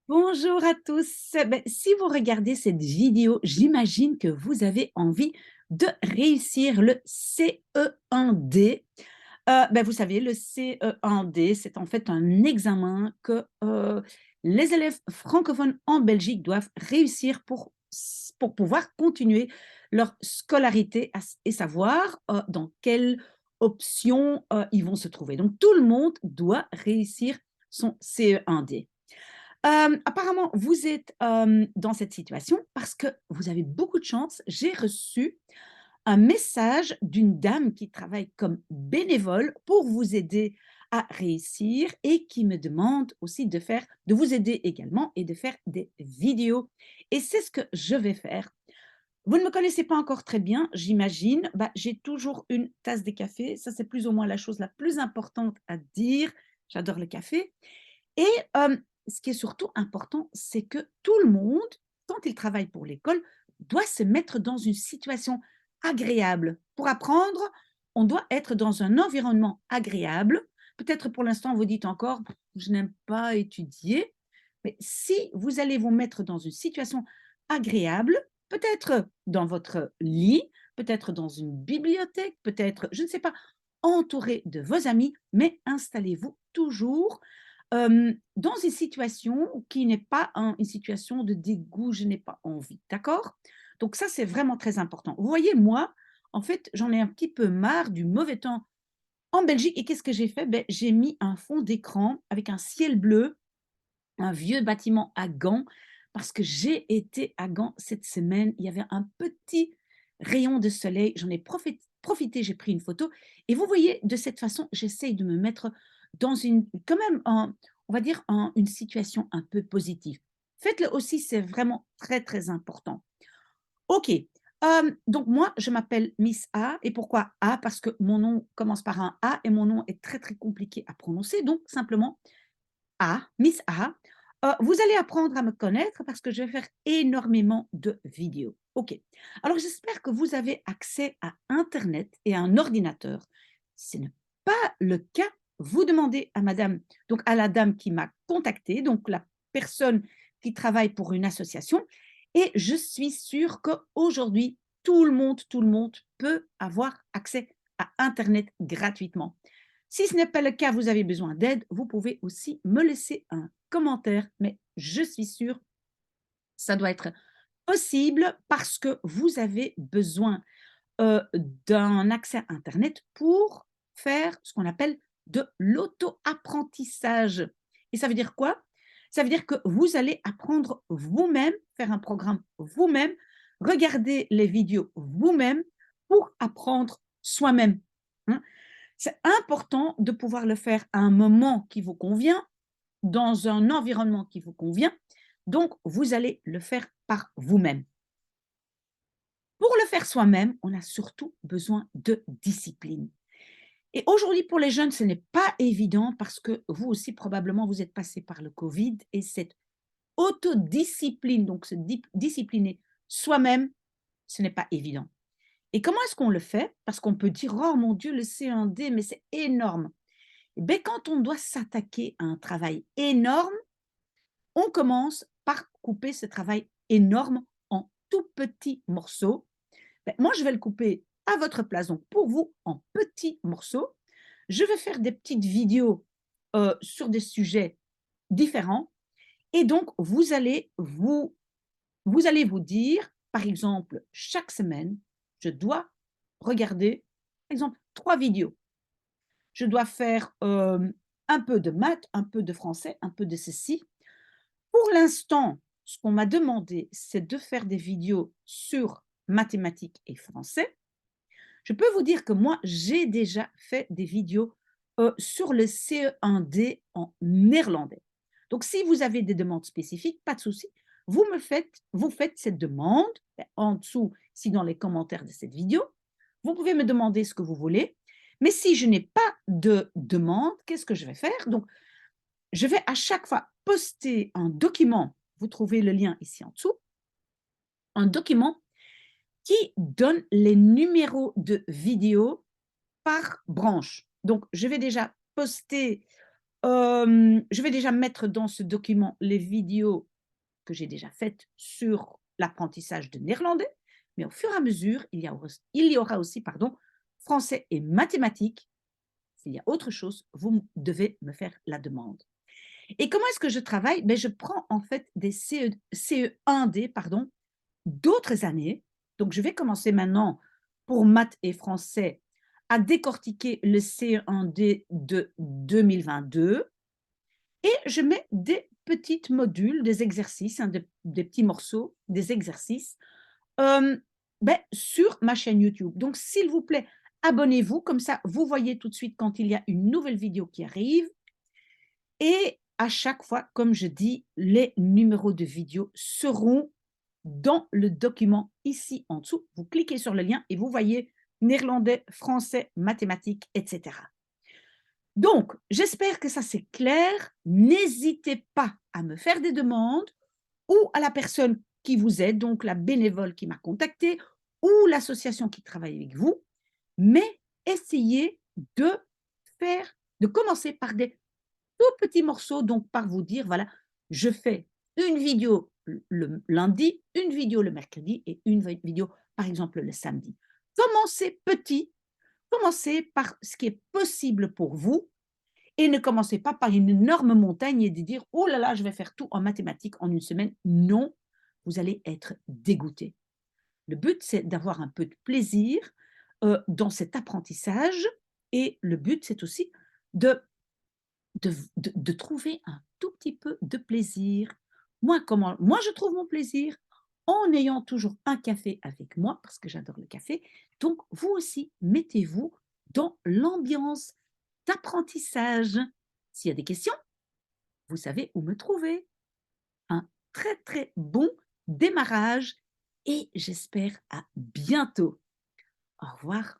Bonjour à tous. Si vous regardez cette vidéo, j'imagine que vous avez envie de réussir le CE1D. Vous savez, le CE1D, c'est en fait un examen que les élèves francophones en Belgique doivent réussir pour pouvoir continuer leur scolarité et savoir dans quelle option ils vont se trouver. Donc, tout le monde doit réussir son CE1D. Apparemment, vous êtes, dans cette situation parce que vous avez beaucoup de chance. J'ai reçu un message d'une dame qui travaille comme bénévole pour vous aider à réussir et qui me demande aussi de vous aider également et de faire des vidéos et c'est ce que je vais faire. Vous ne me connaissez pas encore très bien, j'imagine. J'ai toujours une tasse de café. Ça, c'est plus ou moins la chose la plus importante à dire. J'adore le café et ce qui est surtout important, c'est que tout le monde, quand il travaille pour l'école, doit se mettre dans une situation agréable. Pour apprendre, on doit être dans un environnement agréable. Peut-être pour l'instant, vous dites encore: «Je n'aime pas étudier», mais si vous allez vous mettre dans une situation agréable, peut-être dans votre lit, peut-être dans une bibliothèque, peut-être, je ne sais pas, entouré de vos amis, mais installez-vous toujours dans une situation qui n'est pas une situation de dégoût, je n'ai pas envie, d'accord? Donc ça, c'est vraiment très important. Vous voyez, moi, en fait, j'en ai un petit peu marre du mauvais temps en Belgique et qu'est-ce que j'ai fait? J'ai mis un fond d'écran avec un ciel bleu, un vieux bâtiment à Gand, parce que j'ai été à Gand cette semaine. Il y avait un petit rayon de soleil. J'en ai profité, j'ai pris une photo. Et vous voyez, de cette façon, j'essaye de me mettre dans quand même, on va dire, une situation un peu positive. Faites-le aussi, c'est vraiment très, très important. OK. Donc moi, je m'appelle Miss A et pourquoi A? Parce que mon nom commence par un A et mon nom est très, très compliqué à prononcer. Donc simplement A, Miss A. Vous allez apprendre à me connaître parce que je vais faire énormément de vidéos. OK. Alors j'espère que vous avez accès à internet et à un ordinateur. Si ce n'est pas le cas, vous demandez à madame donc à la dame qui m'a contactée, donc la personne qui travaille pour une association et je suis sûre qu'aujourd'hui, tout le monde peut avoir accès à internet gratuitement. Si ce n'est pas le cas, vous avez besoin d'aide, vous pouvez aussi me laisser un commentaire, mais je suis sûre, ça doit être possible parce que vous avez besoin d'un accès à Internet pour faire ce qu'on appelle de l'auto-apprentissage. Et ça veut dire quoi? Ça veut dire que vous allez apprendre vous-même, faire un programme vous-même, regarder les vidéos vous-même pour apprendre soi-même. Hein. C'est important de pouvoir le faire à un moment qui vous convient, dans un environnement qui vous convient. Donc, vous allez le faire par vous-même. Pour le faire soi-même, on a surtout besoin de discipline. Et aujourd'hui, pour les jeunes, ce n'est pas évident parce que vous aussi, probablement, vous êtes passé par le Covid et cette autodiscipline, donc se discipliner soi-même, ce n'est pas évident. Et comment est-ce qu'on le fait? Parce qu'on peut dire, oh mon Dieu, le C1D, mais c'est énorme. Eh bien, quand on doit s'attaquer à un travail énorme, on commence par couper ce travail énorme en tout petits morceaux. Moi, je vais le couper à votre place, donc pour vous, en petits morceaux. Je vais faire des petites vidéos sur des sujets différents. Et donc, vous allez vous dire, par exemple, chaque semaine, je dois regarder, par exemple, 3 vidéos. Je dois faire un peu de maths, un peu de français, un peu de ceci. Pour l'instant, ce qu'on m'a demandé, c'est de faire des vidéos sur mathématiques et français. Je peux vous dire que moi, j'ai déjà fait des vidéos sur le CE1D en néerlandais. Donc, si vous avez des demandes spécifiques, pas de souci. Vous faites cette demande en dessous, ici dans les commentaires de cette vidéo. Vous pouvez me demander ce que vous voulez. Mais si je n'ai pas de demande, qu'est-ce que je vais faire? Donc, je vais à chaque fois poster un document, vous trouvez le lien ici en dessous, un document qui donne les numéros de vidéos par branche. Donc, je vais déjà poster Je vais déjà mettre dans ce document les vidéos que j'ai déjà faites sur l'apprentissage de néerlandais, mais au fur et à mesure, il y aura aussi pardon, français et mathématiques. S'il y a autre chose, vous devez me faire la demande. Et comment est-ce que je travaille? Ben, je prends en fait des CE1D, pardon, d'autres années. Donc, je vais commencer maintenant pour maths et français à décortiquer le CE1D de 2022 et je mets des petits modules, des exercices, hein, des petits morceaux, des exercices ben, sur ma chaîne YouTube. Donc, s'il vous plaît, abonnez-vous, comme ça, vous voyez tout de suite quand il y a une nouvelle vidéo qui arrive. Et à chaque fois, comme je dis, les numéros de vidéo seront dans le document ici en dessous. Vous cliquez sur le lien et vous voyez néerlandais, français, mathématiques, etc. Donc, j'espère que ça c'est clair. N'hésitez pas à me faire des demandes ou à la personne qui vous aide, donc la bénévole qui m'a contacté ou l'association qui travaille avec vous, mais essayez de faire, de commencer par des tout petits morceaux, donc par vous dire, voilà, je fais une vidéo le lundi, une vidéo le mercredi et une vidéo, par exemple, le samedi. Commencez petit, commencez par ce qui est possible pour vous et ne commencez pas par une énorme montagne et de dire, oh là là, je vais faire tout en mathématiques en une semaine. Non, vous allez être dégoûté. Le but, c'est d'avoir un peu de plaisir dans cet apprentissage et le but, c'est aussi de de trouver un tout petit peu de plaisir. Moi, je trouve mon plaisir en ayant toujours un café avec moi, parce que j'adore le café. Donc, vous aussi, mettez-vous dans l'ambiance d'apprentissage. S'il y a des questions, vous savez où me trouver. Un très, très bon démarrage et j'espère à bientôt. Au revoir.